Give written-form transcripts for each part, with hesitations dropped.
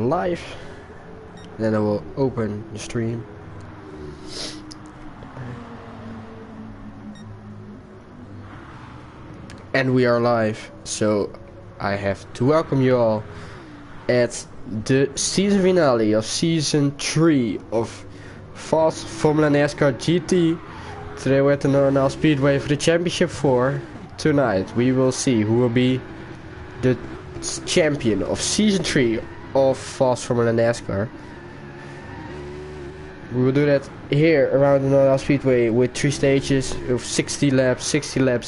live. Then I will open the stream. And we are live, so I have to welcome you all at the season finale of season 3 of Fast Formula Nascar GT. Today we're at the Nascar Speedway for the Championship 4. Tonight we will see who will be the champion of season 3 of Fast Formula Nascar. We will do that here around the Nascar Speedway with 3 stages of 60 laps,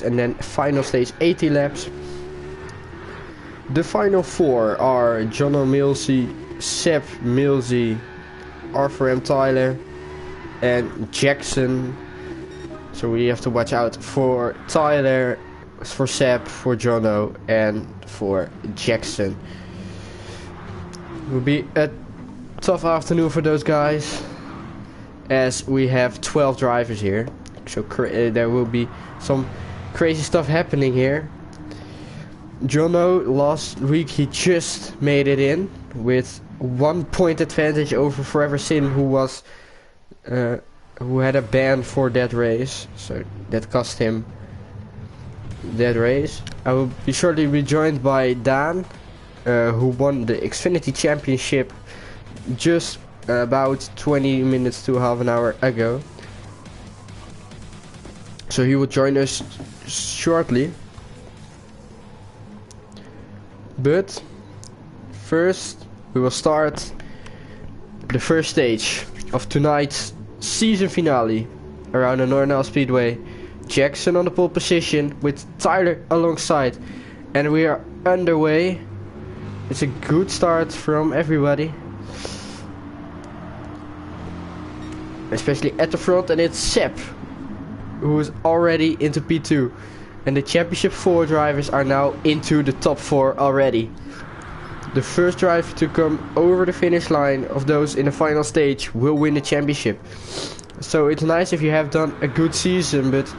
and then final stage 80 laps. The final 4 are Jono Millsy, Seb Millsy, Arthur M. Tyler, and Jackson. So we have to watch out for Tyler, for Seb, for Jono, and for Jackson. It will be a tough afternoon for those guys, as we have 12 drivers here. So there will be some crazy stuff happening here. Jono, last week he just made it in with 1 point advantage over Forever Sin, who had a ban for that race, so that cost him that race. I will be shortly rejoined by Dan, who won the Xfinity Championship just about 20 minutes to half an hour ago. So he will join us shortly. But first we will start the first stage of tonight's season finale around the Nascar Speedway. Jackson on the pole position with Tyler alongside, and we are underway. It's a good start from everybody, especially at the front, and it's Seb who is already into P2, and the Championship 4 drivers are now into the top 4 already. The first driver to come over the finish line of those in the final stage will win the championship. So it's nice if you have done a good season, but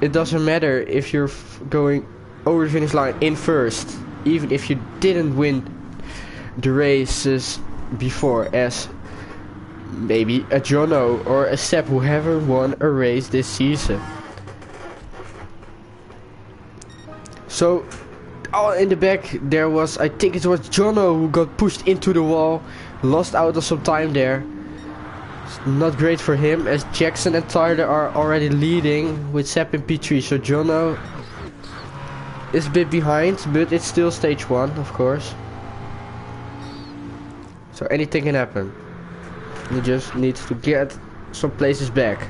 it doesn't matter if you're going over the finish line in first, even if you didn't win the races before, as maybe a Jono or a Seb who haven't won a race this season. So in the back there was, I think it was Jono who got pushed into the wall, lost out of some time there. It's not great for him, as Jackson and Tyler are already leading with Seb in P3. So Jono is a bit behind, but it's still stage 1, of course. So anything can happen. He just needs to get some places back.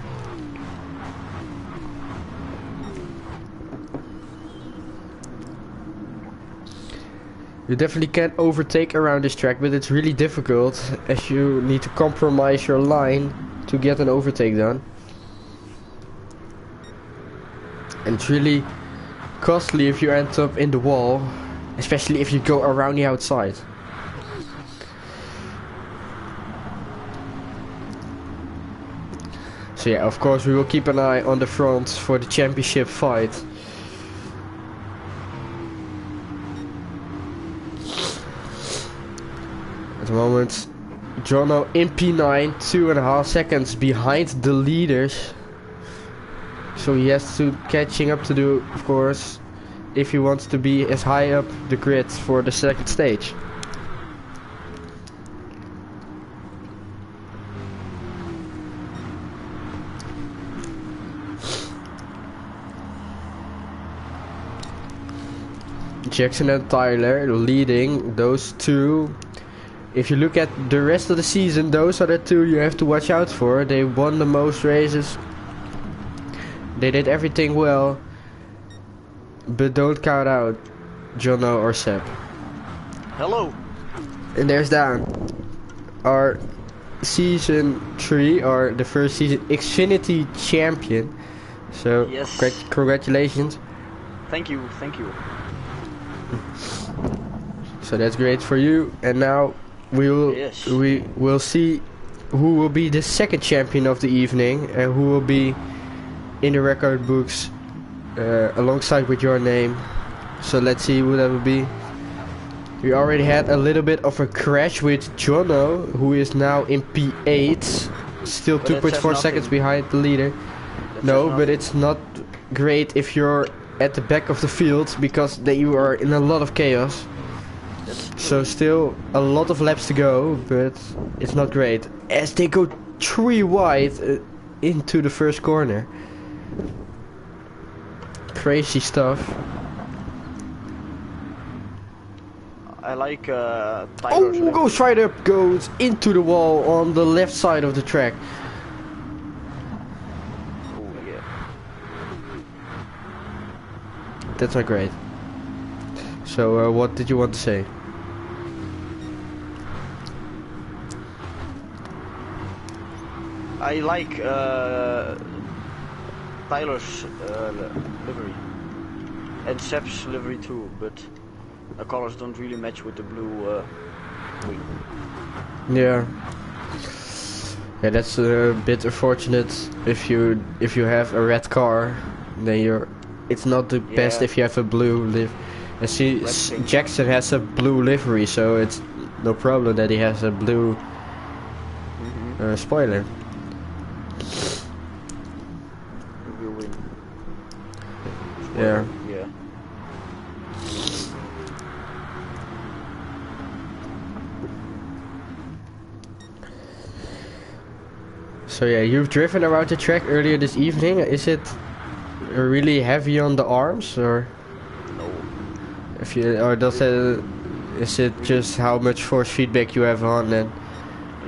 You definitely can overtake around this track, but it's really difficult, as you need to compromise your line to get an overtake done. And it's really costly if you end up in the wall, especially if you go around the outside. So yeah, of course we will keep an eye on the front for the championship fight. At the moment, Jono in P9, 2.5 seconds behind the leaders. So he has to catching up to do, of course, if he wants to be as high up the grid for the second stage. Jackson and Tyler leading, those two. If you look at the rest of the season, those are the two you have to watch out for. They won the most races. They did everything well. But don't count out Jono or Seb. Hello. And there's Dan, our season 3, or the first season Xfinity champion. So yes, congratulations. Thank you, thank you. So that's great for you. And now we will see who will be the second champion of the evening, and who will be in the record books alongside with your name. So let's see who that will be. We already had a little bit of a crash with Jono, who is now in P8, still But that 2.4 says seconds nothing. behind the leader. That No, says but nothing. it's not great if you're at the back of the field, because then you are in a lot of chaos. That's true. So still a lot of laps to go, but it's not great. As they go 3 wide into the first corner. Crazy stuff. I like Oh, Tyler's livery. Ghost Rider goes into the wall on the left side of the track. Oh yeah. That's not great. So what did you want to say? I like Tyler's livery and Seb's livery too, but the colors don't really match with the blue wing. Yeah. Yeah, that's a bit unfortunate. If you have a red car, then it's not the best Yeah. if you have a blue liv. And see, Red pink. Jackson has a blue livery, so it's no problem that he has a blue spoiler. We win. Yeah. Yeah. So yeah, you've driven around the track earlier this evening. Is it really heavy on the arms, or No. if you, or does it, is it just how much force feedback you have on and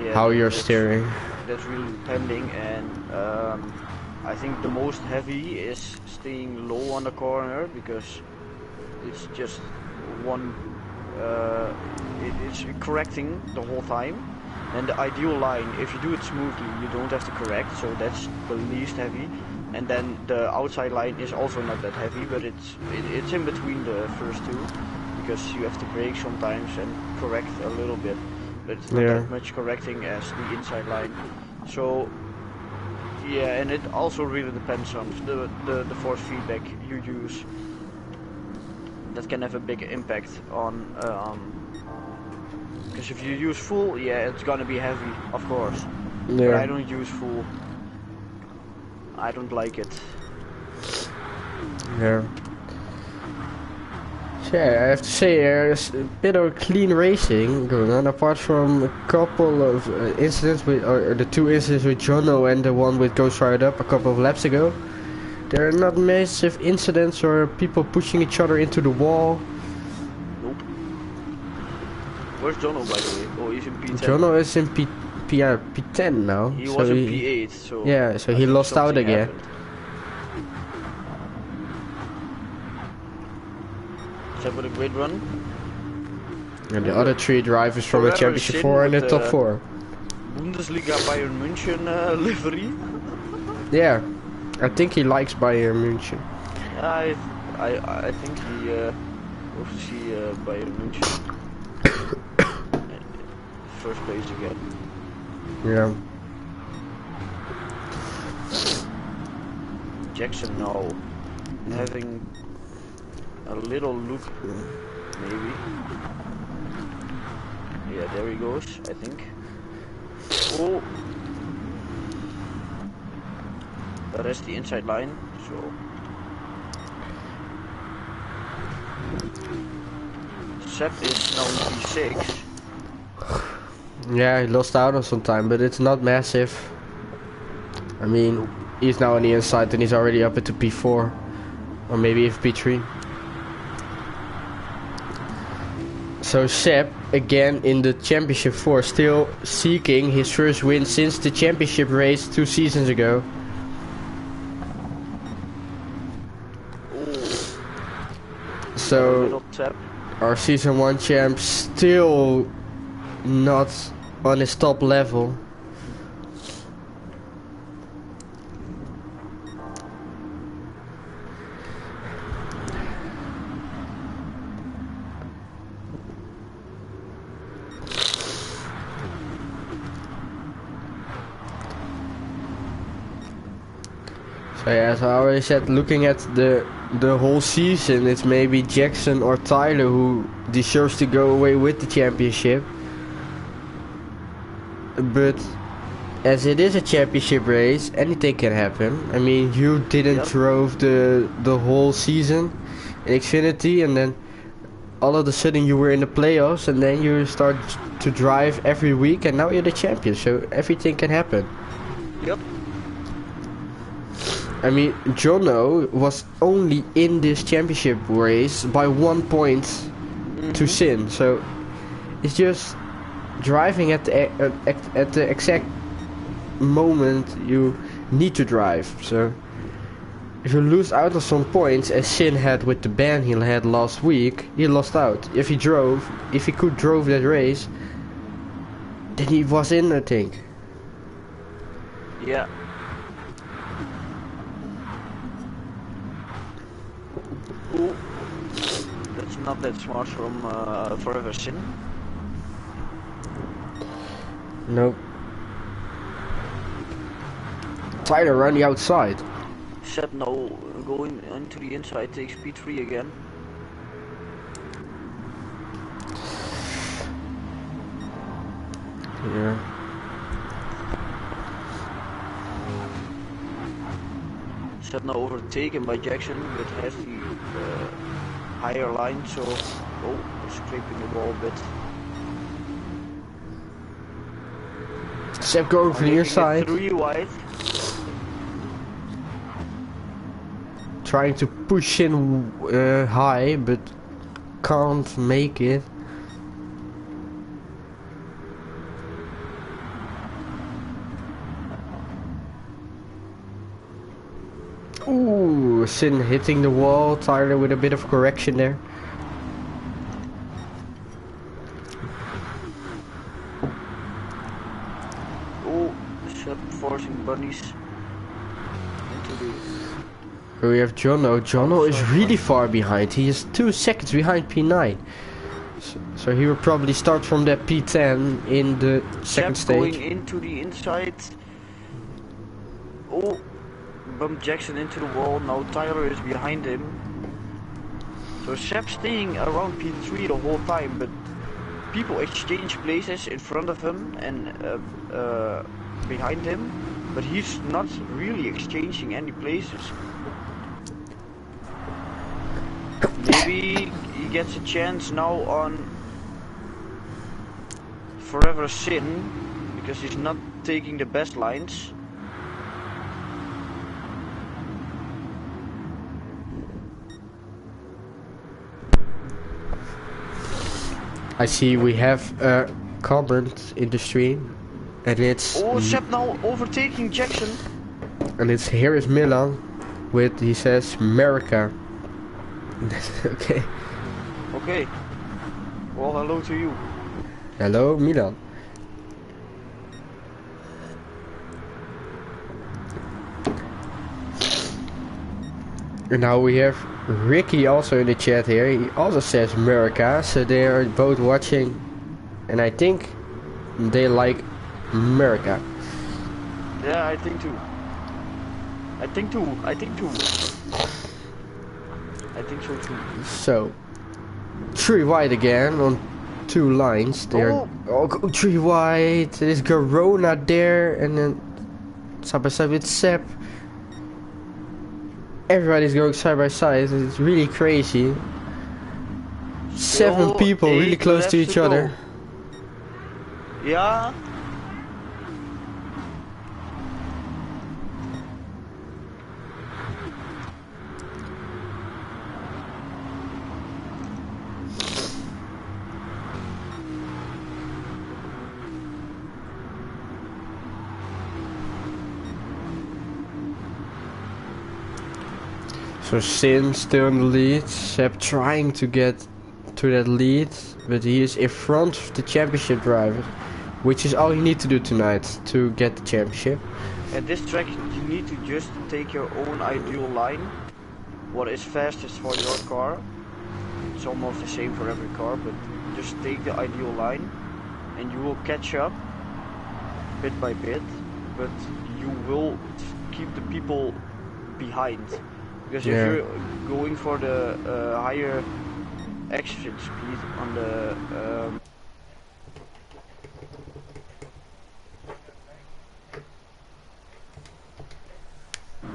Yeah, how you're that's- steering? That's really depending, and I think the most heavy is staying low on the corner because it's just one. It's correcting the whole time, and the ideal line, if you do it smoothly, you don't have to correct, so that's the least heavy. And then the outside line is also not that heavy, but it's in between the first two because you have to brake sometimes and correct a little bit. But it's not Yeah. that much correcting as the inside line. So yeah, and it also really depends on the force feedback you use. That can have a big impact on because if you use full, yeah, it's gonna be heavy, of course. But Yeah. I don't use full. I don't like it. Yeah. So yeah, I have to say there's a bit of clean racing going on, apart from a couple of incidents with, or the 2 incidents with Jono and the one with Ghost Rider Up a couple of laps ago. There are not massive incidents or people pushing each other into the wall. Nope. Where's Jono, by the way? Oh, he's in P10. Jono is in P10 now. He so was in P8, so yeah, so I he think lost out something again. happened. Is that a great run? And the other 3 drivers from the Ferrero Championship Shin 4 and the with top the 4. Bundesliga Bayern München livery. Yeah, I think he likes Bayern München. I think he hopes to see Bayern München first place again. Yeah. Jackson now having a little look, maybe. Yeah, there he goes, I think. Oh, that's the inside line, so Seb is now in P6. Yeah, he lost out on some time, but it's not massive. I mean, he's now on the inside and he's already up into P4. Or maybe even P3. So Seb, again in the Championship 4, still seeking his first win since the Championship race 2 seasons ago. So Little tap. our season 1 champ still not on his top level. So yeah, as I already said, looking at the whole season, it's maybe Jackson or Tyler who deserves to go away with the championship. But as it is a championship race, anything can happen. I mean, you didn't drove the whole season in Xfinity, and then all of a sudden you were in the playoffs, and then you start to drive every week, and now you're the champion. So everything can happen. Yep. I mean, Jono was only in this championship race by 1 point to Sin, so it's just driving at the exact moment you need to drive. So if you lose out on some points, as Sin had with the ban he had last week, he lost out. If he could drove that race, then he was in, I think. Yeah. Ooh. That's not that smart from Forever Sin. Nope. Tyler around the outside. Seb now going into the inside, takes P3 again. Yeah. Seb now overtaken by Jackson, but has the higher line, so scraping the wall a bit. Seb going from the inside. 3 wide. Trying to push in high, but can't make it. Ooh, Sin hitting the wall. Tyler with a bit of correction there. Oh, Seb forcing bunnies into the... We have Jono. Jono is really far behind. He is 2 seconds behind P9. So he will probably start from that P10 in the second stage. Going into the inside. Oh, bumped Jackson into the wall. Now Tyler is behind him. So Seb staying around P3 the whole time, but people exchange places in front of him and behind him, but he's not really exchanging any places. Maybe he gets a chance now on Forever Sin, because he's not taking the best lines. I see we have a comment in the stream, and it's... Oh, Seb now overtaking Jackson. And it's here is Milan with, he says, America. Okay. Okay. Well, hello to you. Hello, Milan. And now we have Ricky also in the chat here. He also says America, so they are both watching, and I think they like America. Yeah, I think too. I think so too. So 3 wide again on 2 lines. They're go 3 wide. There's Garona there, and then side by side with Seb. Everybody's going side by side. It's really crazy. 7 people really close to each other. Yeah. So Sin still in the lead. Seb trying to get to that lead, but he is in front of the championship driver, which is all you need to do tonight to get the championship. At this track you need to just take your own ideal line. What is fastest for your car. It's almost the same for every car, but just take the ideal line and you will catch up bit by bit, but you will keep the people behind. Because if Yeah. you're going for the higher exit speed on the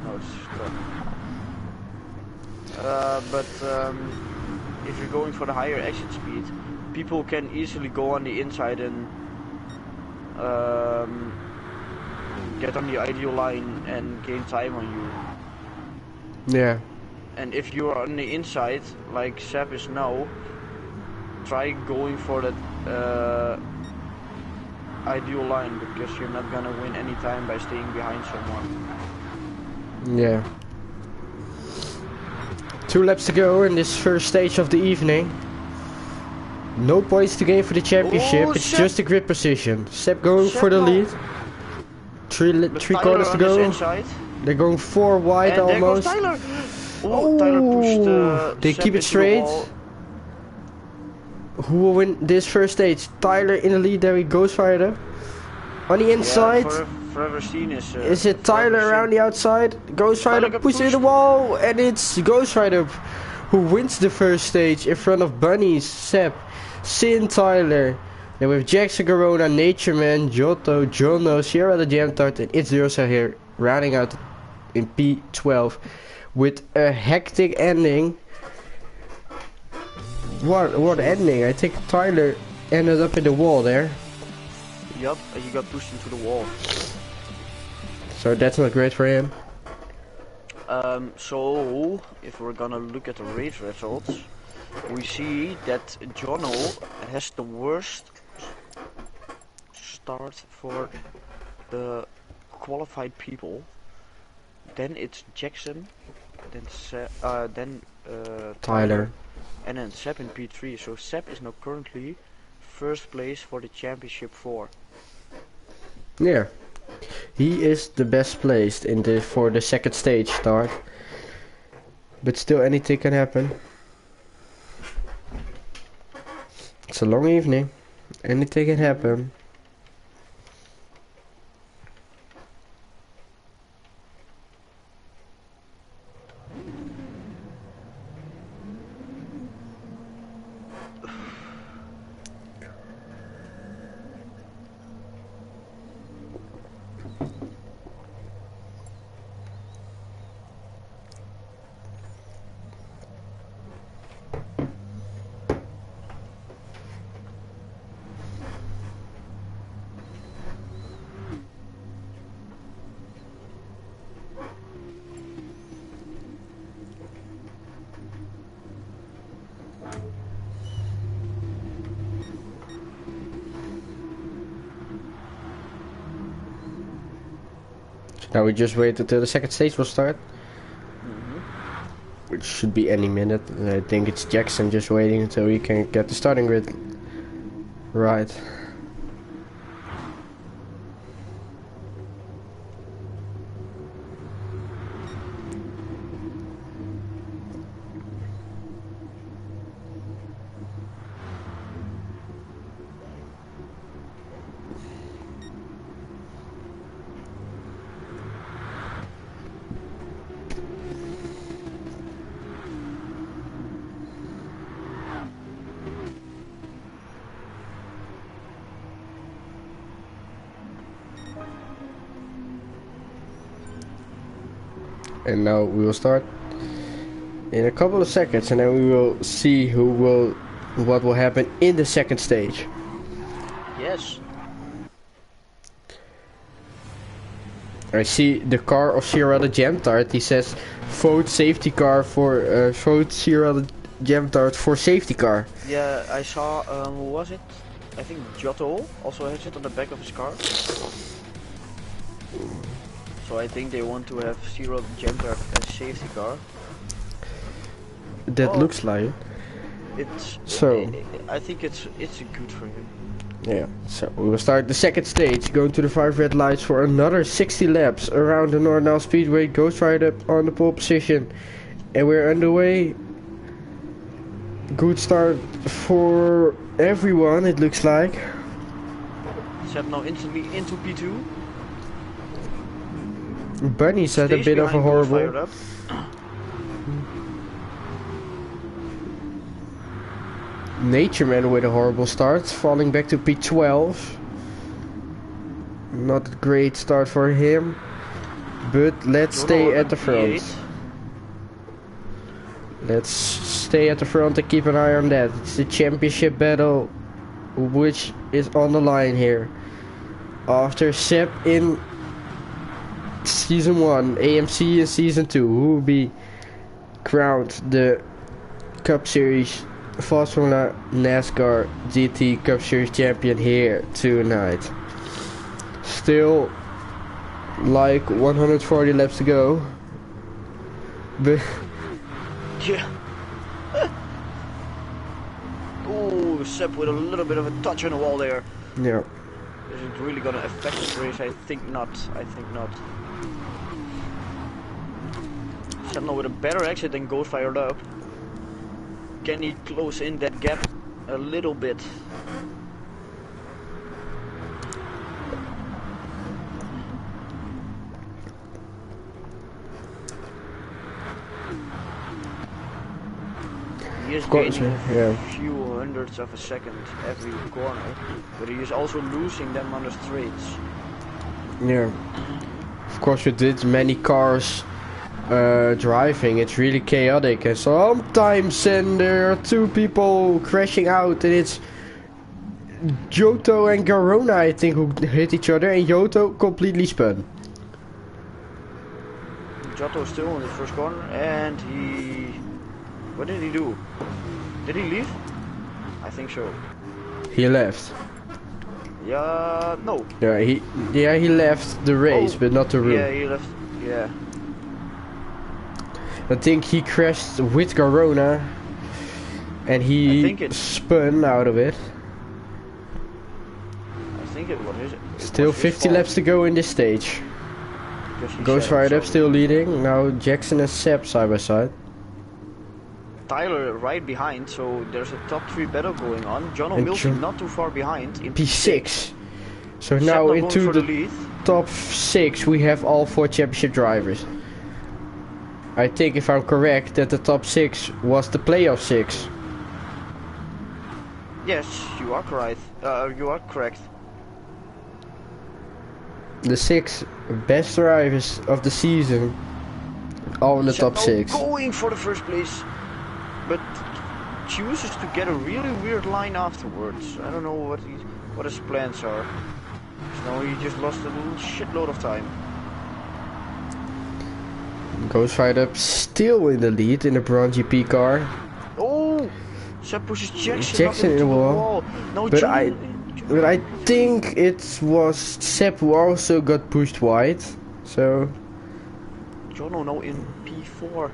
no, it's stuck. But if you're going for the higher exit speed, people can easily go on the inside and get on the ideal line and gain time on you. Yeah. And if you're on the inside, like Seb is now, try going for that ideal line, because you're not gonna win any time by staying behind someone. Yeah. 2 laps to go in this first stage of the evening. No points to gain for the championship. Oh, it's Seb. just a grid position. Seb going Seb for the now. lead. Three Tyler quarters to on his go. inside. They're going 4 wide And there goes almost. Tyler. Oh, Tyler pushed. They Seb keep it into the straight. wall. Who will win this first stage? Tyler in the lead. There he goes right up. On the inside. Yeah, forever seen Is it Tyler around the outside? Ghost Tyler Rider got pushes in the pushed. wall, and it's Ghost Rider who wins the first stage in front of Bunnies, Seb, Sin, Tyler. Then with Jackson, Corona, Nature Man, Giotto, Jono, Sierra the Jam Tart, and It's Rosa here, rounding out in P12 with a hectic ending. What ending? I think Tyler ended up in the wall there. Yup, he got pushed into the wall. So that's not great for him. So if we're gonna look at the race results, we see that Jono has the worst start for the qualified people. Then it's Jackson, then Tyler. and then Seb in P3. So Seb is now currently first place for the championship 4. Yeah. He is the best placed in for the second stage start. But still anything can happen. It's a long evening. Anything can happen. Now we just wait until the second stage will start. Which should be any minute. I think it's Jackson just waiting until he can get the starting grid right. And now we will start in a couple of seconds, and then we will see what will happen in the second stage. Yes. I see the car of Sierra the Jam Tart. He says, "Vote safety car for vote Sierra the Jam Tart for safety car." Yeah, I saw. Who was it? I think Giotto also has it on the back of his car. So I think they want to have Zero Jumper as safety car. That looks like. It's so. I think it's good for him. Yeah. So we will start the second stage, going to the 5 red lights for another 60 laps around the Northern Speedway. Ghost Rider on the pole position, and we're underway. Good start for everyone. It looks like. Seb now instantly into P2. Bunny's had a Stays bit of a behind Ghost horrible. fired up. Nature Man with a horrible start, falling back to P12. Not a great start for him, but let's stay at the front. P8. Let's stay at the front and keep an eye on that. It's the championship battle which is on the line here. After Seb in Season 1, AMC in Season 2, who will be crowned the Cup Series Fast Formula Nascar GT Cup Series champion here tonight. Still like 140 laps to go. But Yeah. Oh, Seb with a little bit of a touch on the wall there. yeah. Is it really gonna affect this race? I think not. I think not. Sentinel with a better exit than Ghost fired up. Can he close in that gap a little bit? He is gaining a few hundredths of a second every corner, but he is also losing them on the straights. Yeah. Of course, with this many cars driving, it's really chaotic, and sometimes there are two people crashing out, and it's Giotto and Garona, I think, who hit each other, and Giotto completely spun. Giotto still in the first corner, and he... What did he do? Did he leave? I think so. He left. Yeah, no. Yeah, he left the race, but not the room. Yeah, he left. Yeah. I think he crashed with Garona, and he spun out of it. I think it was his. Still 50 laps to go in this stage. Ghost fired up, still leading. Now Jackson and Seb side by side. Tyler right behind, so there's a top 3 battle going on. John O'Milson not too far behind in P6. So now into the top 6 we have all 4 championship drivers. I think, if I'm correct, that the top 6 was the playoff 6. Yes, you are correct. You are correct. The 6 best drivers of the season, all in the top 6. Going for the first place, but chooses to get a really weird line afterwards. I don't know what his plans are. So he just lost a little shitload of time. Ghost fired up, still in the lead in the Bronze GP car. Oh, Seb pushes Jackson in the wall. No, but I think it was Seb who also got pushed wide. So Jono now in P4.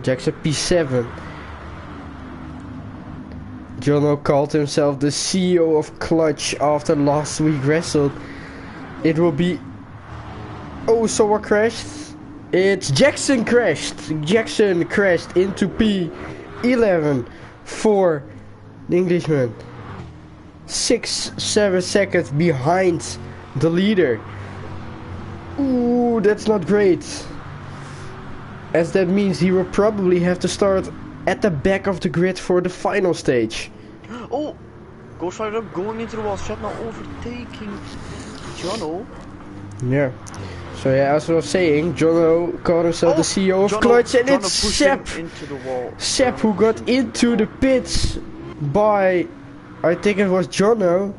Jackson P7. Jono called himself the CEO of Clutch after last week wrestled. It will be... Oh, someone crashed. It's Jackson crashed. Jackson crashed into P11 for the Englishman. 6-7 seconds behind the leader. Ooh, that's not great. As that means he will probably have to start at the back of the grid for the final stage. Oh! Ghost fired up, going into the wall. Seb now overtaking Jono. Yeah. So yeah, as I was saying, Jono called himself the CEO of Clutch, and it's Seb. Seb who got into the pits by, I think it was Jono.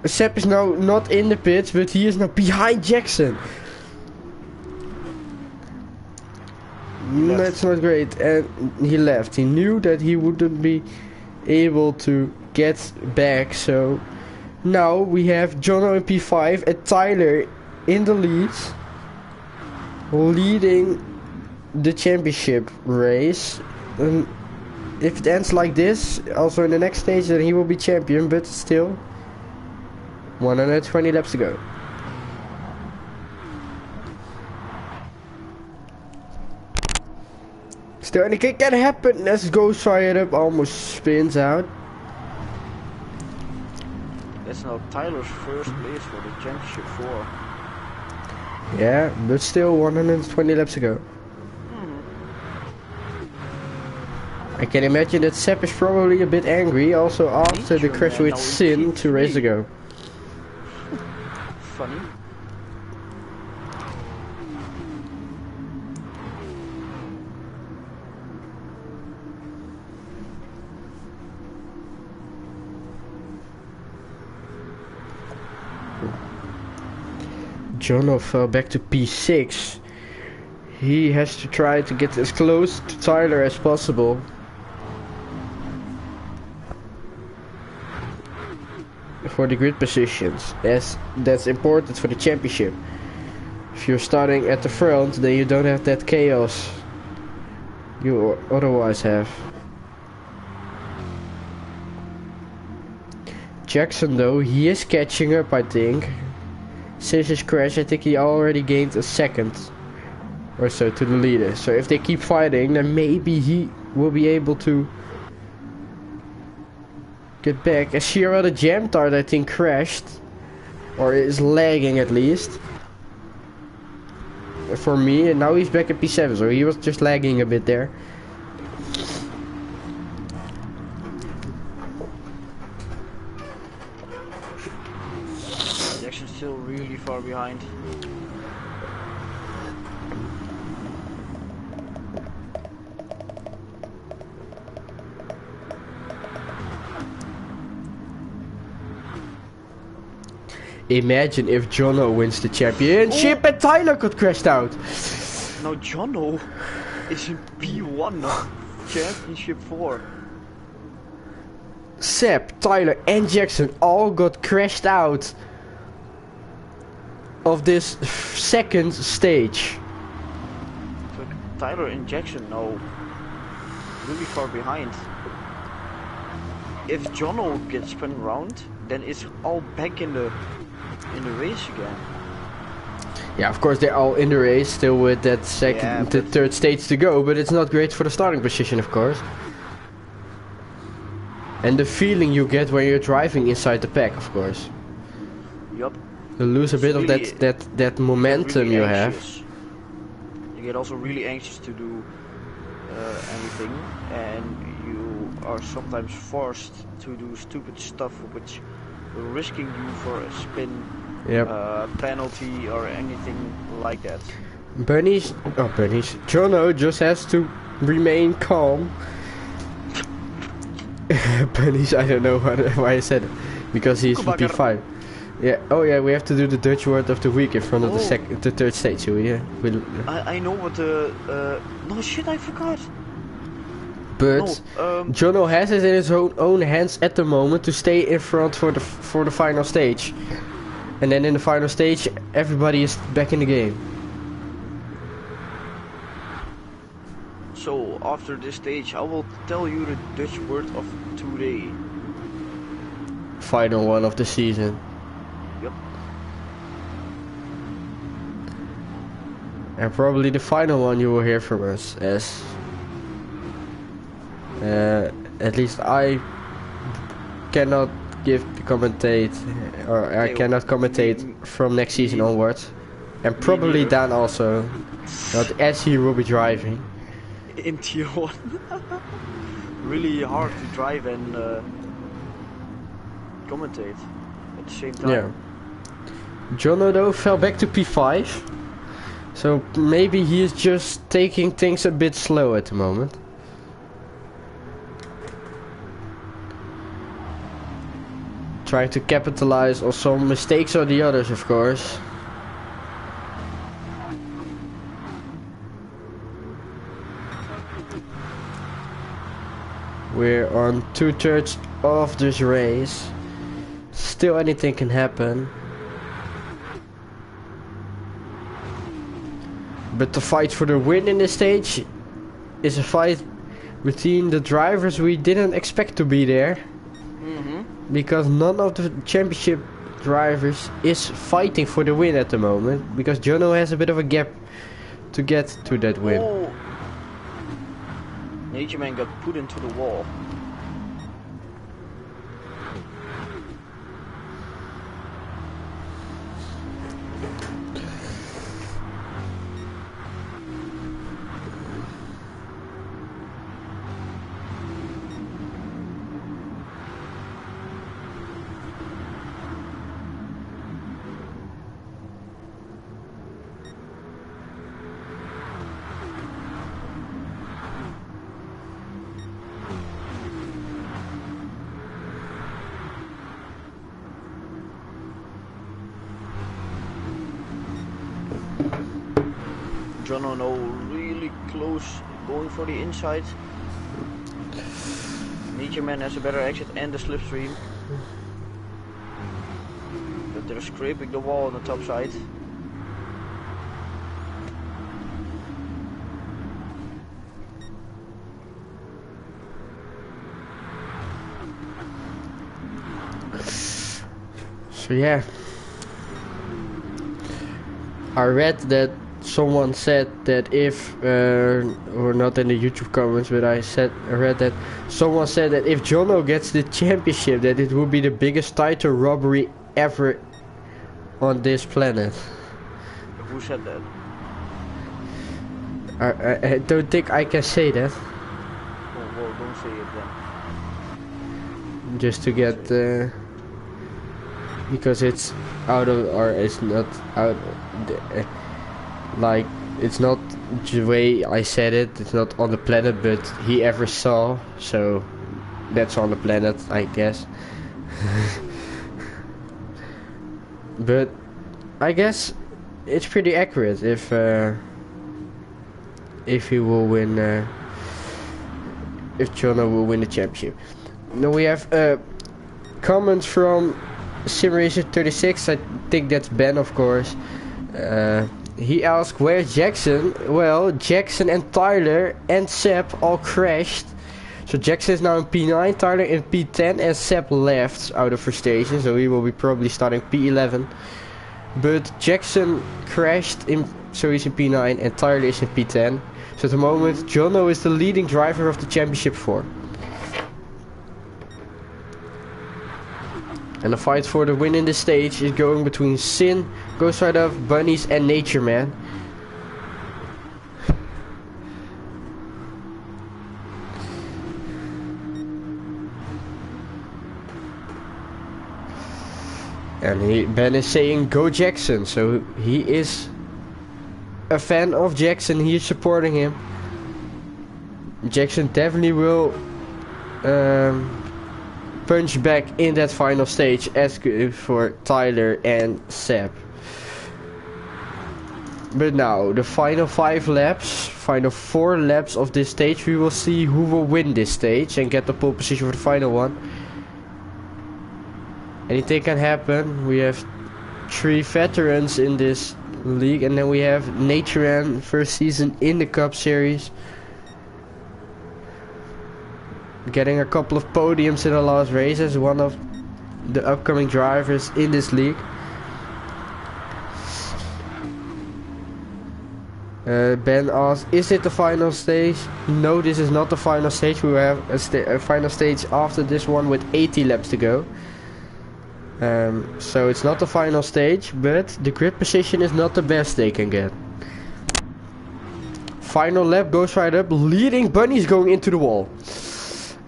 Seb is now not in the pits, but he is now behind Jackson. That's not great, and he left. He knew that he wouldn't be able to get back, so now we have Jono in P5 and Tyler in the lead, leading the championship race. And if it ends like this, also in the next stage, then he will be champion, but still 120 laps to go. Still anything can happen as Ghost fired up, almost spins out. That's now Tyler's first place for the championship 4. Yeah, but still 120 laps ago. I can imagine that Sepp is probably a bit angry also after the crash with Sin 2 races ago. Funny. Jono fell back to P6. He has to try to get as close to Tyler as possible. For the grid positions, as that's important for the championship. If you're starting at the front, then you don't have that chaos you otherwise have. Jackson though, he is catching up, I think. Since his crash, I think he already gained a second or so to the leader. So if they keep fighting, then maybe he will be able to get back. As Shira the Jam Tart, I think, crashed. Or is lagging at least. For me, and now he's back at P7, so he was just lagging a bit there. Jackson's still really far behind. Imagine if Jono wins the championship and Tyler got crashed out. No, Jono is in P1 Championship 4. Sepp, Tyler and Jackson all got crashed out of this second stage. So Tyler and Jackson now really far behind. If Jono gets spun around, then it's all back in the race again. Yeah, of course they're all in the race still with that the third stage to go, but it's not great for the starting position, of course. And the feeling you get when you're driving inside the pack, of course. Yup. You lose a bit of that momentum really you anxious. have. You get also really anxious to do anything, and you are sometimes forced to do stupid stuff which will risking you for a spin, penalty or anything like that. Jono just has to remain calm. Bunnies, I don't know why I said it, because he's from P5. Yeah. Oh yeah, we have to do the Dutch word of the week in front of the third stage. So yeah, I know what the no shit, I forgot. But Jono has it in his own hands at the moment to stay in front for the final stage, and then in the final stage everybody is back in the game. So after this stage, I will tell you the Dutch word of today. Final one of the season. Yep. And probably the final one you will hear from us, as at least I cannot commentate, or I cannot commentate from next season onwards. And probably Dan also, not as he will be driving. In tier 1. Really hard to drive and commentate at the same time. Yeah. Jono though fell back to P5, so maybe he is just taking things a bit slow at the moment. Trying to capitalize on some mistakes of the others, of course. We're on 2/3 of this race. Still anything can happen. But the fight for the win in this stage is a fight between the drivers we didn't expect to be there. Because none of the championship drivers is fighting for the win at the moment. Because Jono has a bit of a gap to get to that win. Oh. Nature Man got put into the wall. John Ono really close, going for the inside. Nature Man has a better exit and the slipstream. But they're scraping the wall on the top side. So yeah, I read that someone said that if, or not in the YouTube comments, but I read that someone said that if Jono gets the championship, that it would be the biggest title robbery ever on this planet. Who said that? I don't think I can say that. Oh, well, don't say it then. Just to get, because it's out of, or it's not out, like, it's not the way I said it, it's not on the planet, but he ever saw, so that's on the planet, I guess. But I guess it's pretty accurate if he will win, if Jono will win the championship. Now we have comments from SimRacer36, I think that's Ben, of course. He asked, where's Jackson? Well, Jackson and Tyler and Seb all crashed. So Jackson is now in P9, Tyler in P10, and Seb left out of first station, so he will be probably starting P11. But Jackson crashed, so he's in P9, and Tyler is in P10. So at the moment, Jono is the leading driver of the Championship 4. And the fight for the win in this stage is going between Sin, Ghost Rider, Bunnies and Nature Man. And Ben is saying go Jackson, so he is a fan of Jackson, he is supporting him. Jackson definitely will punch back in that final stage, as good for Tyler and Seb. But now, the final 5 laps, final 4 laps of this stage, we will see who will win this stage and get the pole position for the final one. Anything can happen. We have 3 veterans in this league, and then we have Naturan, first season in the Cup Series, getting a couple of podiums in the last races, one of the upcoming drivers in this league. Ben asked, is it the final stage? No, this is not the final stage. We will have a final stage after this one with 80 laps to go. So it's not the final stage, but the grid position is not the best they can get. Final lap goes right up, leading Bunny's going into the wall.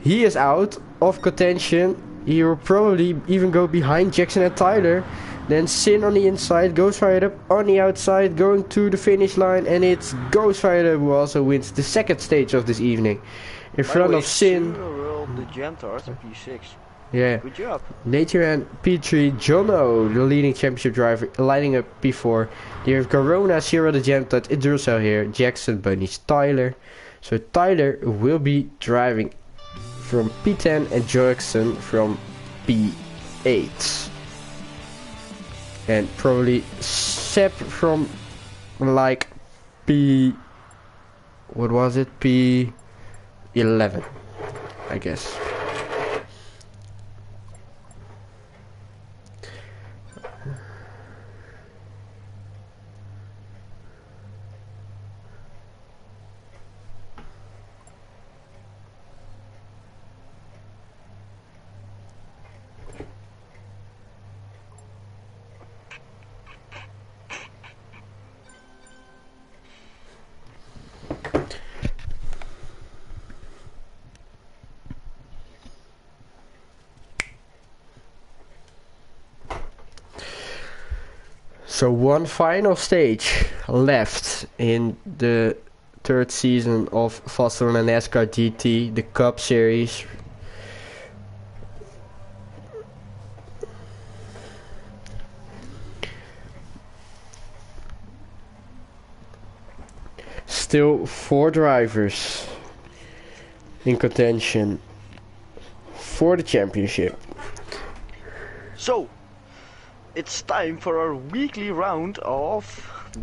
He is out of contention. He will probably even go behind Jackson and Tyler. Then Sin on the inside, Ghost Rider on the outside, going to the finish line, and it's Ghost Rider who also wins the second stage of this evening. In front of Sin. The Gentard P6. Yeah. Good job. Nature and P3, Jono, the leading championship driver, lining up P4. You have Corona, Zero the Gentard, Idrusel here, Jackson, Bunnies, Tyler. So Tyler will be driving from P10 and Jackson from P8. And probably Seb from like what was it? P11, I guess. So one final stage left in the third season of Faster and Nascar GT, the Cup Series. still 4 drivers in contention for the championship. So, it's time for our weekly round of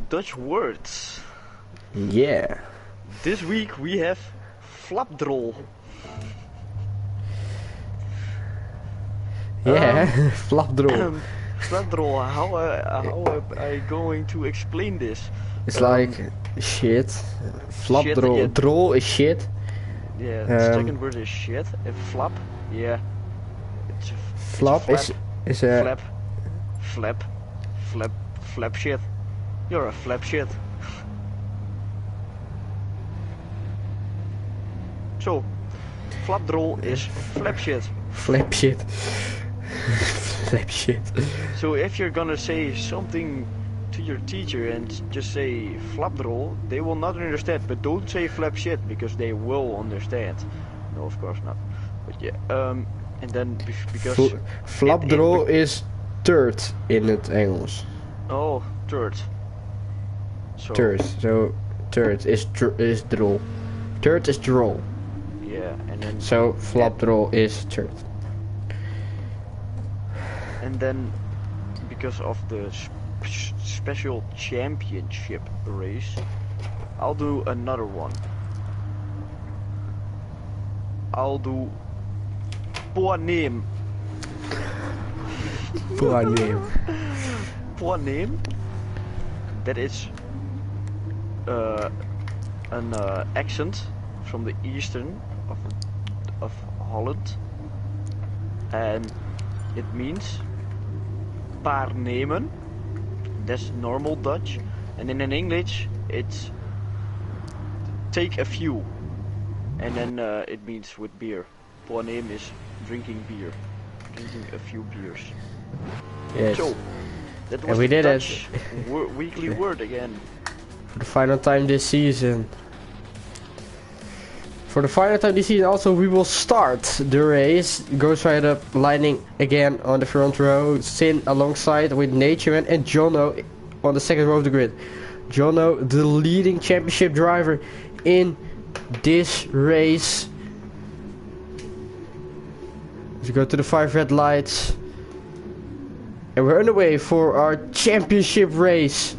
Dutch words. Yeah. This week we have flapdrol. Yeah, flapdrol. Flapdrol, how am I going to explain this? It's like shit. Flapdrol. yeah. Drol is shit. Yeah, the second word is shit. And flap, yeah. It's Flap it's is a flap shit. You're a flap shit. So, flapdrol is flap shit. flap shit. Flap shit. So if you're gonna say something to your teacher and just say flapdrol, they will not understand. But don't say flap shit because they will understand. No, of course not. But yeah, and then because Flapdrol is turd in het Engels. Oh, turd. So, Turd. So turd is drol. Turd is droll. yeah, and then So flapdrol is turd. and then because of the special championship race, I'll do another one. I'll do Poaneem. Poaneem. Poaneem. That is an accent from the eastern of Holland, and it means paar nemen. That's normal Dutch, and then in English it's take a few, and then it means with beer. Poaneem is drinking beer, drinking a few beers. Yes. So that was And we the did Dutch weekly word again. For the final time this season. For the final time this season also we will start the race. Ghost Rider lining again on the front row. Sin alongside with Natureman and Jono on the second row of the grid. Jono, the leading championship driver in this race. Let's go to the 5 red lights. And we're on the way for our championship race.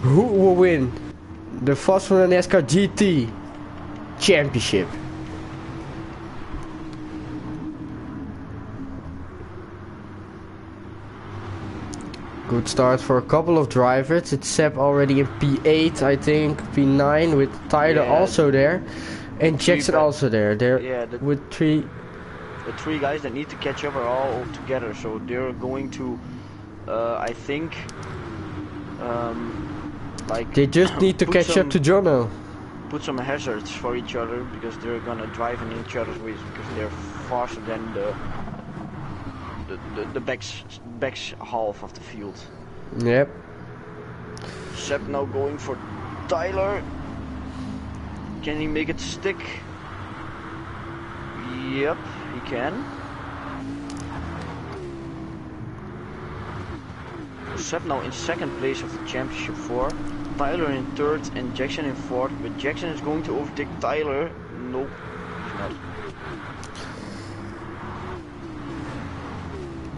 Who will win the Fast from the Nascar GT championship? Good start for a couple of drivers. It's Seb already in P8, I think, P9 with Tyler also there, and Jackson also there. They're with three. The 3 guys that need to catch up are all together, so they're going to, I think, like they just need to catch up to Jono. Put some hazards for each other because they're gonna drive in each other's ways because they're faster than the back half of the field. Yep. Seb now going for Tyler. Can he make it stick? Yep, he can. Seb now in second place of the championship 4. Tyler in third and Jackson in fourth. But Jackson is going to overtake Tyler. Nope, he's not.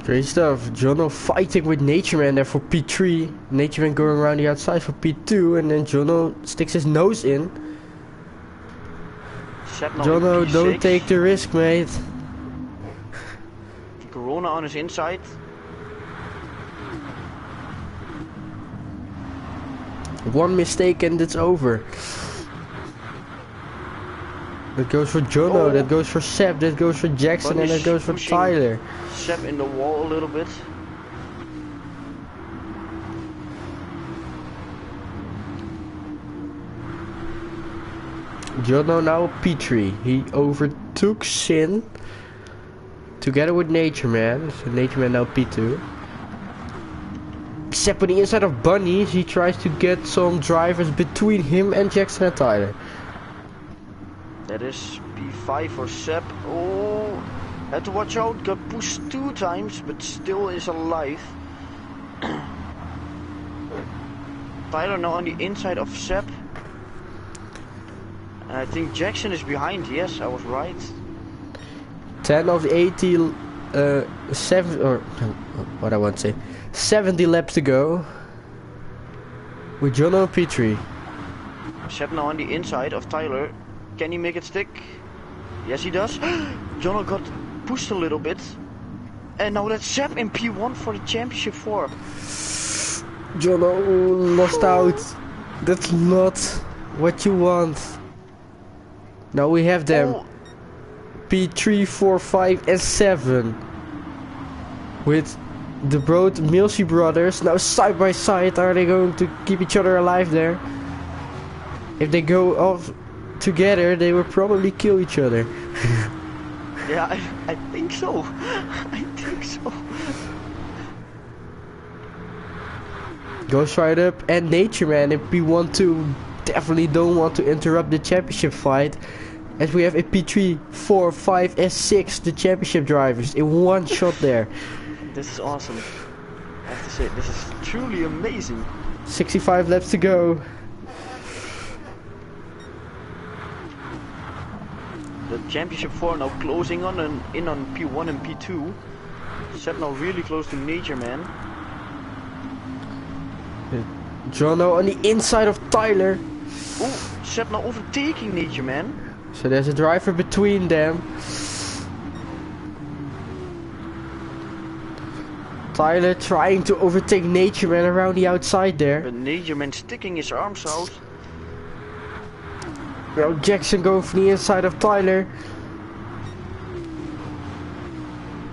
Great stuff. Jono fighting with Natureman there for P3. Natureman going around the outside for P2, and then Jono sticks his nose in. Jono, don't take the risk, mate. Corona on his inside. One mistake and it's over. That goes for Jono, that goes for Seb, that goes for Jackson, and that goes for Tyler. Seb in the wall a little bit. Jono now P3. He overtook Sin together with Natureman. So Natureman now P2. Seb on the inside of Bunny, he tries to get some drivers between him and Jackson and Tyler. That is P5 for Seb. Oh, had to watch out, got pushed 2 times, but still is alive. Tyler now on the inside of Seb. And I think Jackson is behind. Yes, I was right. 10 of the 80, 7 or no, what I want to say, 70 laps to go. With Jono P3. Seb now on the inside of Tyler. Can he make it stick? Yes, he does. Jono got pushed a little bit. And now that's Seb in P1 for the Championship 4. Jono lost out. That's not what you want. Now we have them. Oh. P3, 4, 5 and 7. With the Milsey brothers now side by side. Are they going to keep each other alive there? If they go off together, they will probably kill each other. Yeah, I think so. I think so. Ghost right up and Nature Man in P1 2 definitely don't want to interrupt the championship fight. As we have a P3, 4, 5 and 6 the championship drivers in one shot there. This is awesome. I have to say, this is truly amazing. 65 laps to go. The Championship 4 now closing in on P1 and P2. Seb now really close to Nature Man. Jono on the inside of Tyler. Oh, Seb now overtaking Nature Man. So there's a driver between them. Tyler trying to overtake Nature Man around the outside there. But Nature Man sticking his arms out. Well, Jackson going from the inside of Tyler.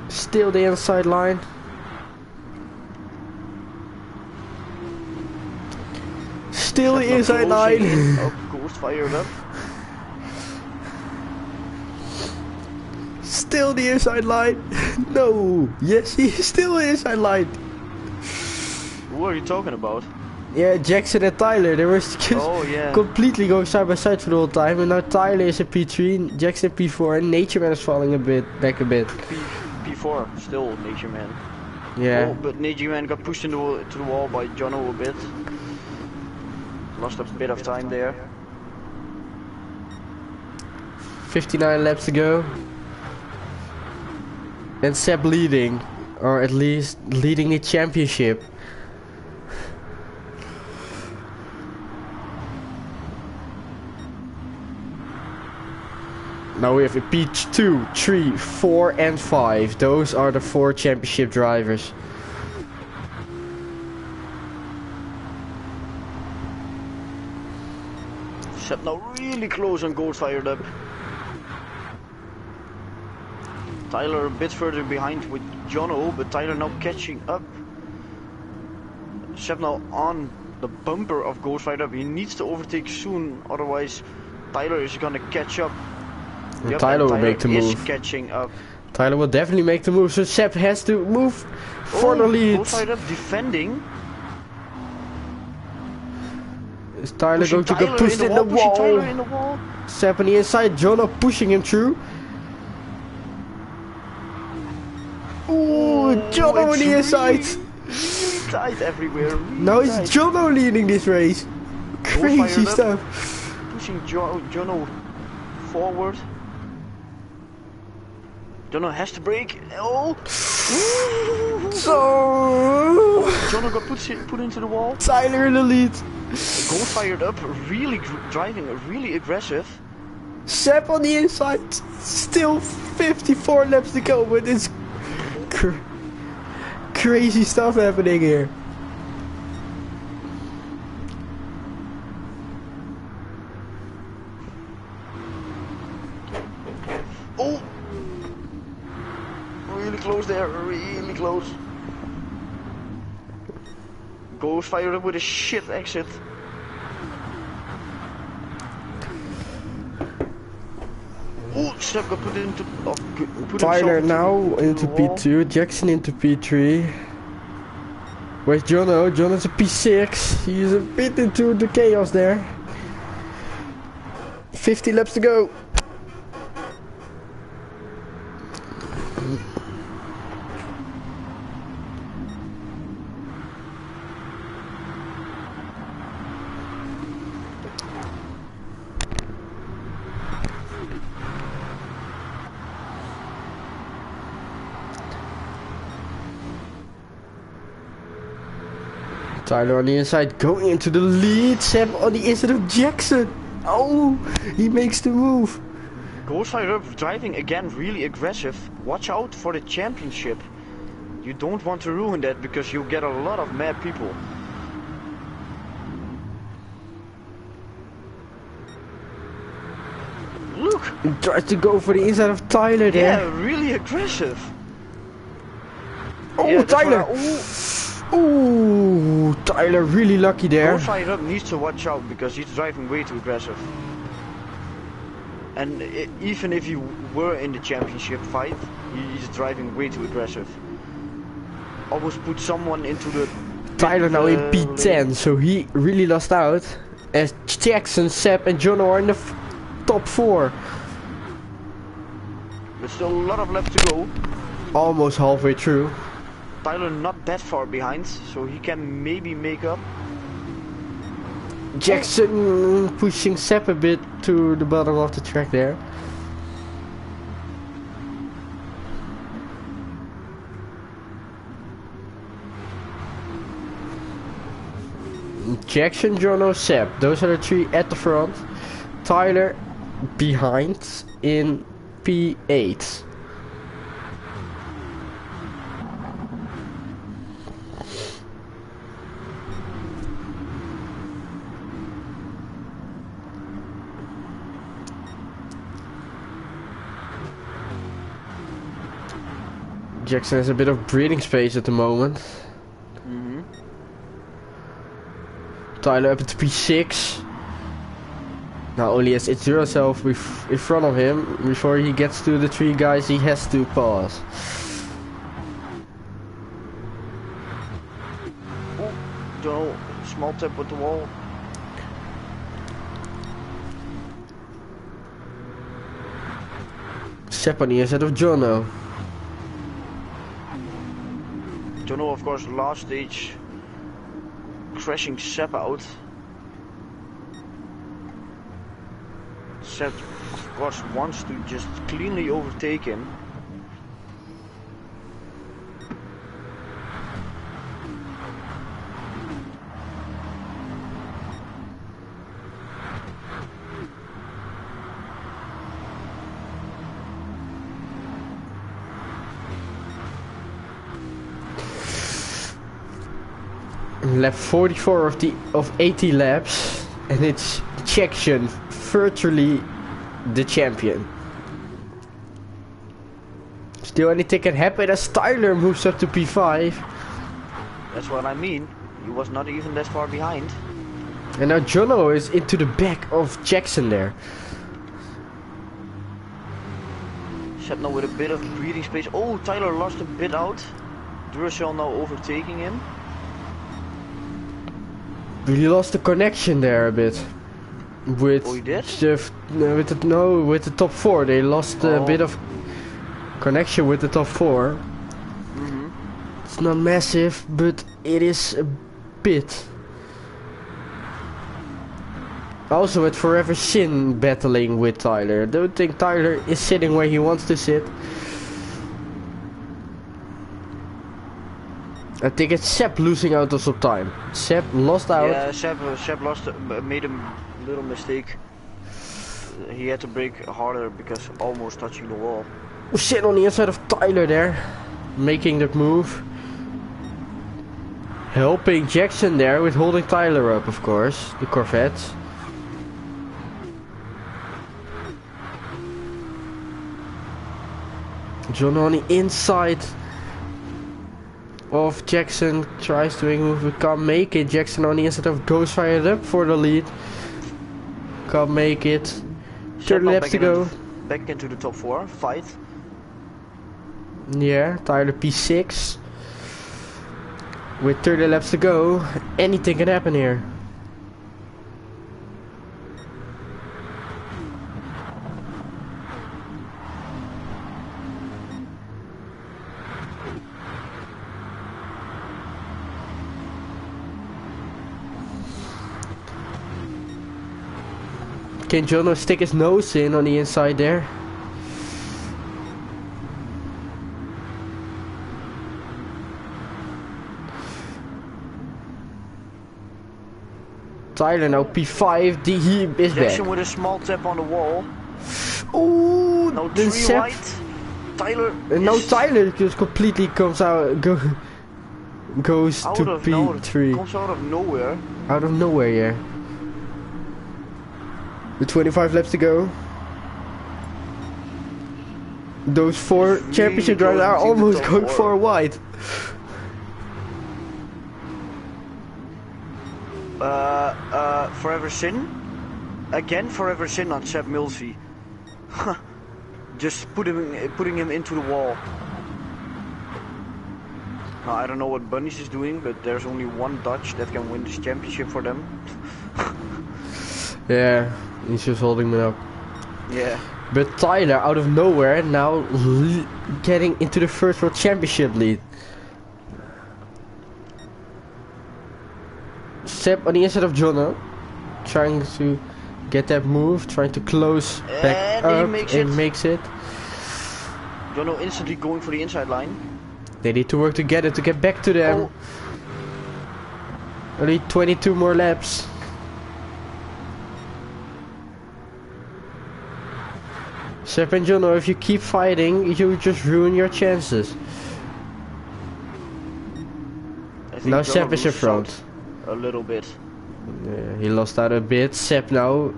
Still the inside line. Still the inside line. Oh, Ghost fired up. Still the inside line. No. Yes, he's still the inside line. Who are you talking about? Yeah, Jackson and Tyler. They were just completely going side by side for the whole time. And now Tyler is a P3, Jackson P4, and Nature Man is falling back a bit. P4, still Nature Man. Yeah. Oh, but Nature Man got pushed into the wall by Jono a bit. Lost a bit of time there. 59 laps to go. And Seb leading, or at least leading the championship. Now we have a P2, 3, 4 and 5. Those are the 4 championship drivers. Seb now really close on Ghost fired up. Tyler a bit further behind with Jono, but Tyler now catching up. Seb now on the bumper of Ghost fired up. He needs to overtake soon, otherwise Tyler is gonna catch up. Yep, Tyler will make the is move. Catching up. Tyler will definitely make the move, so Seb has to move for the lead. Ghost fired up defending. Is Tyler going to get pushed in the wall? Seb on the inside, Jono pushing him through. Ooh, Jono on the inside. Really tight everywhere. Really Now it's Jono leading this race. Crazy stuff. Pushing Jono forward. Jono has to brake. Oh! So Jono got put into the wall. Tyler in the lead. Ghost fired up, really driving, really aggressive. Seb on the inside. Still 54 laps to go, but it's crazy stuff happening here. Oh! Really close there, really close. Ghost fired up with a shit exit. Oh, Seb got put into... Tyler now into P2, Jackson into P3. Where's Jono? Jono's a P6. He's a bit into the chaos there. 50 laps to go. Tyler on the inside going into the lead. Seb on the inside of Jackson. Oh, he makes the move. Goes higher up, driving again really aggressive. Watch out for the championship. You don't want to ruin that because you get a lot of mad people. Look! He tries to go for the inside of Tyler there. Yeah, really aggressive. Oh, yeah, Tyler! Ooh, Tyler really lucky there. Goes higher up needs to watch out because he's driving way too aggressive. And even if you were in the championship fight, he's driving way too aggressive. Almost put someone into the... Tyler now in P10, so he really lost out. As Jackson, Seb and Jono are in the top 4. There's still a lot of left to go. Almost halfway through. Tyler not that far behind, so he can maybe make up. Jackson pushing Seb a bit to the bottom of the track there. Jackson, Jono, Seb, those are the 3 at the front. Tyler behind in P8. Jackson has a bit of breathing space at the moment. Tyler up to P6. Now only has it's yourself in front of him. Before he gets to the 3 guys, he has to pause. Oh, Jono, small tap with the wall. Seb on the inside of Jono. Jono, of course, last stage crashing Seb out. Seb, of course, wants to just cleanly overtake him. Lap 44 of 80 laps, and it's Jackson, virtually the champion. Still anything can happen as Tyler moves up to P5. That's what I mean. He was not even that far behind. And now Jono is into the back of Jackson there. Seb now with a bit of breathing space. Oh, Tyler lost a bit out. Duracell now overtaking him. Really lost the connection there a bit. With Oh, he did? with the top 4, they lost a bit of connection with the top 4. It's not massive, but it is a bit. Also with Forever Sin battling with Tyler. I don't think Tyler is sitting where he wants to sit. I think it's Seb losing out of some time. Seb lost out. Yeah, Seb lost, made a little mistake. He had to brake harder because almost touching the wall. Shit on the inside of Tyler there. Making that move. Helping Jackson there with holding Tyler up, of course. The Corvette. John on the inside of Jackson tries to move, but can't make it. Jackson on the inside of goes fired up for the lead. Can't make it. 30 laps to go. Back into the top 4, fight. Yeah, Tyler P6. With 30 laps to go, anything can happen here. Can Jono stick his nose in on the inside there? Tyler now P5. He is Jackson back. with a small tap on the wall. Ooh, No, the 3 Sep. wide. Tyler. And now is Tyler just completely comes out, goes out to of P3. comes out of nowhere. Out of nowhere, yeah. With 25 laps to go. Those 4 It's really championship drivers close are between the almost top going 4. far wide. Forever Sin. Again, Forever Sin on Seb Milsey. Just putting him into the wall. Now, I don't know what Bunnies is doing, but there's only one Dutch that can win this championship for them. Yeah, he's just holding me up. Yeah. But Tyler, out of nowhere, now getting into the first world championship lead. Seb on the inside of Jono, trying to get that move, trying to close back And up, he makes it. Jono instantly going for the inside line. They need to work together to get back to them. Oh. Only 22 more laps. Seb and Jono, if you keep fighting, you just ruin your chances. I think Now Jono Seb is in loses front. out a little bit. Yeah, he lost out a bit. Seb now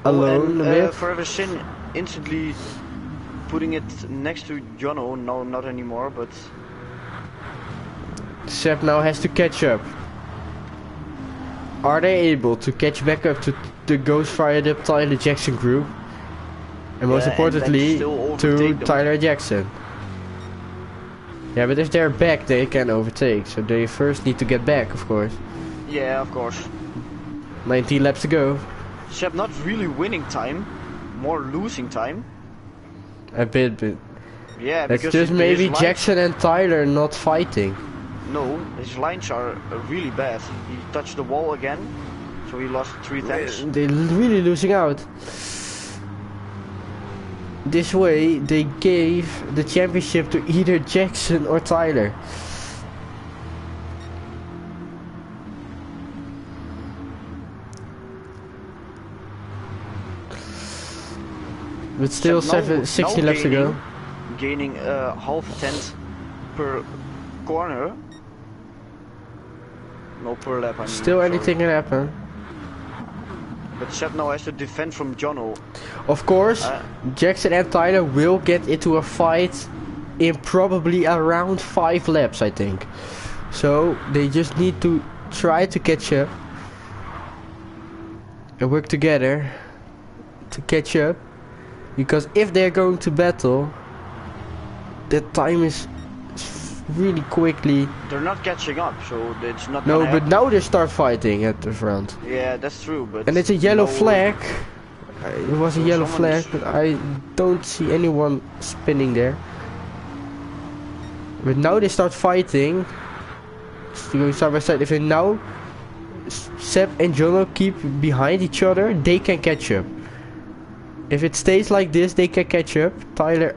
alone and, a bit. Forever Sin instantly putting it next to Jono. No, not anymore, but Seb now has to catch up. Are they able to catch back up to the Ghost Fired Up Tyler Jackson group? And most Yeah, and then importantly, still to overtake them. Tyler Jackson. Yeah, but if they're back, they can overtake. So they first need to get back, of course. yeah, of course. 19 laps to go. Seb not really winning time, more losing time. A bit, but Yeah, that's because just his maybe lines- Jackson and Tyler not fighting. No, his lines are really bad. He touched the wall again, so he lost 3 tanks. They're really losing out. This way, they gave the championship to either Jackson or Tyler. But still, So now- 16 now laps to go. Gaining half a tenth per corner. No, per lap. I mean, Still, sorry. anything can happen. But Seb now has to defend from Jono. Of course, Uh, Jackson and Tyler will get into a fight in probably around 5 laps, I think. So they just need to try to catch up and work together to catch up. Because if they're going to battle, the time is really quickly. They're not catching up, so it's not. No, gonna but happen. now they start fighting at the front. Yeah, that's true. But And it's a yellow no- flag. It was a So yellow someone flag, is- but I don't see anyone spinning there. But now they start fighting. Going side by side. If they now Seb and Jono keep behind each other, they can catch up. If it stays like this, they can catch up. Tyler,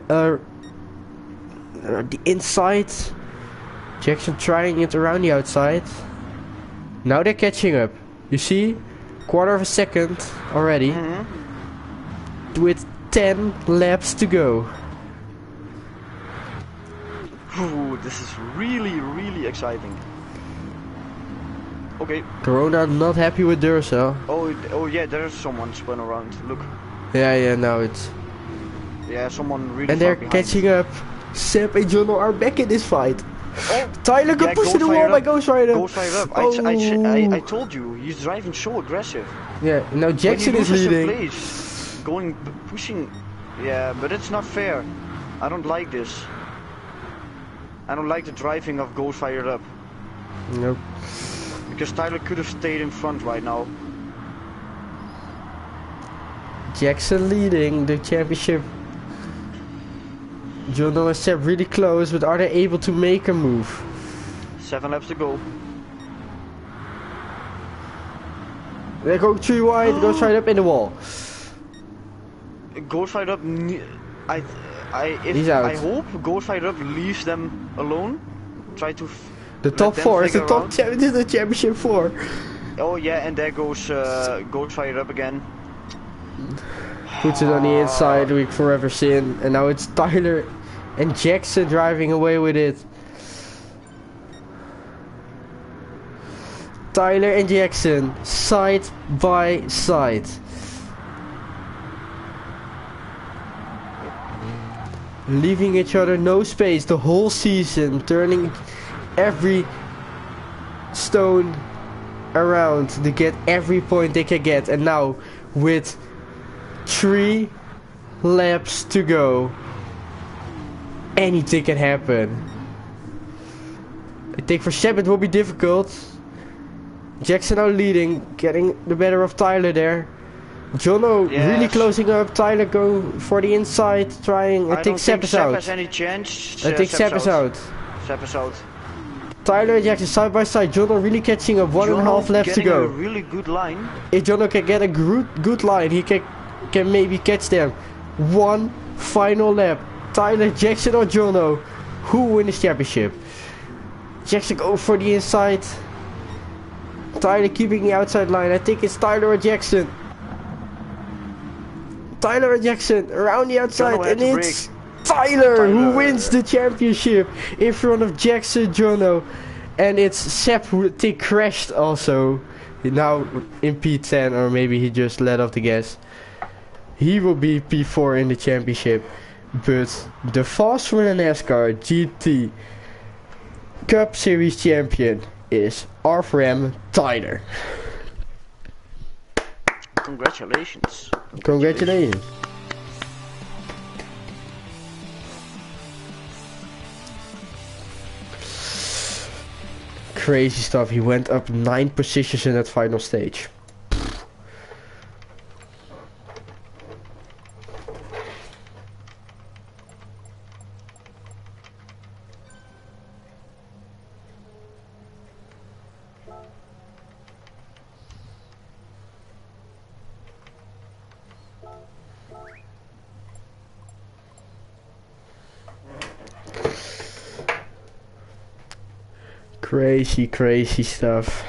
the inside. Jackson trying it around the outside. Now they're catching up. You see? Quarter of a second already. Mhm. With 10 laps to go. Ooh, this is really, really exciting. Okay. Corona not happy with Duracell. Oh yeah, there's someone spun around. Look. Yeah, now it's... Yeah, someone really. And they're far behind. catching up. Seb and Jono are back in this fight. Oh, Tyler got yeah, pushed to the Ghost wall Rider by up. Ghost Rider. Ghost Rider up. Oh. I told you, he's driving so aggressive. Yeah, now Jackson When is he loses leading. in place, going, pushing. Yeah, but it's not fair. I don't like this. I don't like the driving of Ghost Fired Up. Nope. Because Tyler could have stayed in front right now. Jackson leading the championship. Jono and Seb really close, but are they able to make a move? 7 laps to go. They go 3 wide, Ghost Rider up in the wall. Ghost Fired Up. He's out. I hope Ghost Fired Up leaves them alone. Try to. The let top them 4 is the figure top out. this is the championship 4. Oh yeah, and there goes Ghost Fire up again. Puts it on the inside, we forever sin, and now it's Tyler and Jackson driving away with it. Tyler and Jackson, side by side. Leaving each other no space the whole season, turning every stone around to get every point they can get. And now, with 3 laps to go, anything can happen. I think for Seb it will be difficult. Jackson now leading, getting the better of Tyler there. Jono really closing up, Tyler going for the inside, trying. I think Seb is out. Has any chance. I think Seb is out. Seb is out. Tyler and Jackson side by side, Jono really catching up, 1.5 laps to go. A really good line. If Jono can get a good line, he can maybe catch them. One final lap. Tyler, Jackson or Jono, who will win this championship? Jackson go for the inside. Tyler keeping the outside line. I think it's Tyler or Jackson. Tyler or Jackson around the outside, and it's Tyler who wins the championship in front of Jackson, Jono, and it's Seb who crashed also. Now in P10, or maybe he just let off the gas. He will be P4 in the championship, but the fast for the NASCAR GT Cup Series champion is R15 Tyler. Congratulations. Congratulations. Crazy stuff. He went up 9 positions in that final stage. Crazy stuff.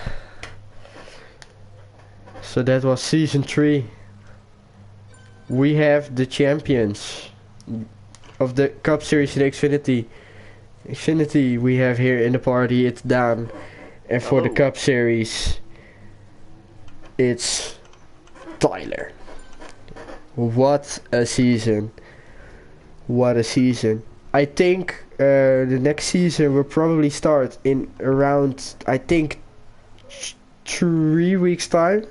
So that was season 3. We have the champions of the Cup Series in Xfinity. Xfinity we have here in the party, it's Dan. And for the Cup Series, it's Tyler. What a season. What a season. I think the next season will probably start in around, I think, 3 weeks time.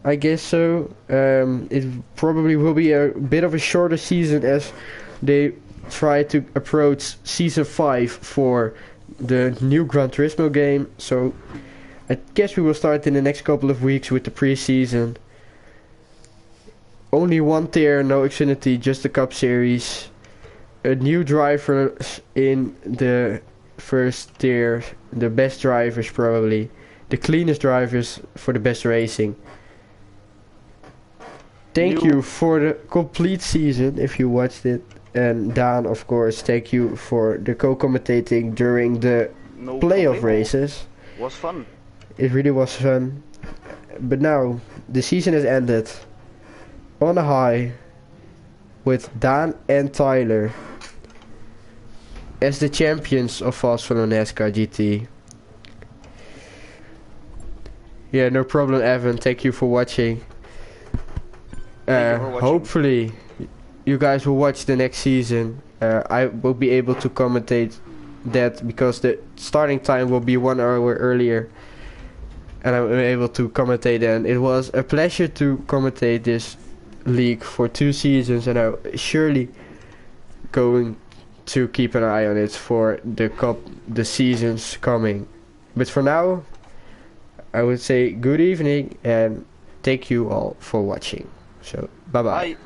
I guess so. It probably will be a bit of a shorter season as they try to approach season 5 for the new Gran Turismo game. So I guess we will start in the next couple of weeks with the pre-season. Only one tier, no Xfinity, just the Cup Series. A new driver in the first tier, the best drivers probably, the cleanest drivers for the best racing. Thank you for the complete season if you watched it, and Dan, of course, thank you for the co-commentating during the playoff races. Was fun. It really was fun. But now the season has ended on a high with Dan and Tyler as the champions of Fast Funnel NASCAR GT. Yeah, no problem, Evan. Thank you for watching. Hopefully you guys will watch the next season. I will be able to commentate that because the starting time will be 1 hour earlier, and I'm able to commentate. And it was a pleasure to commentate this league for 2 seasons, and I'm surely going to keep an eye on it for the seasons coming. But for now, I would say good evening and thank you all for watching. So bye bye.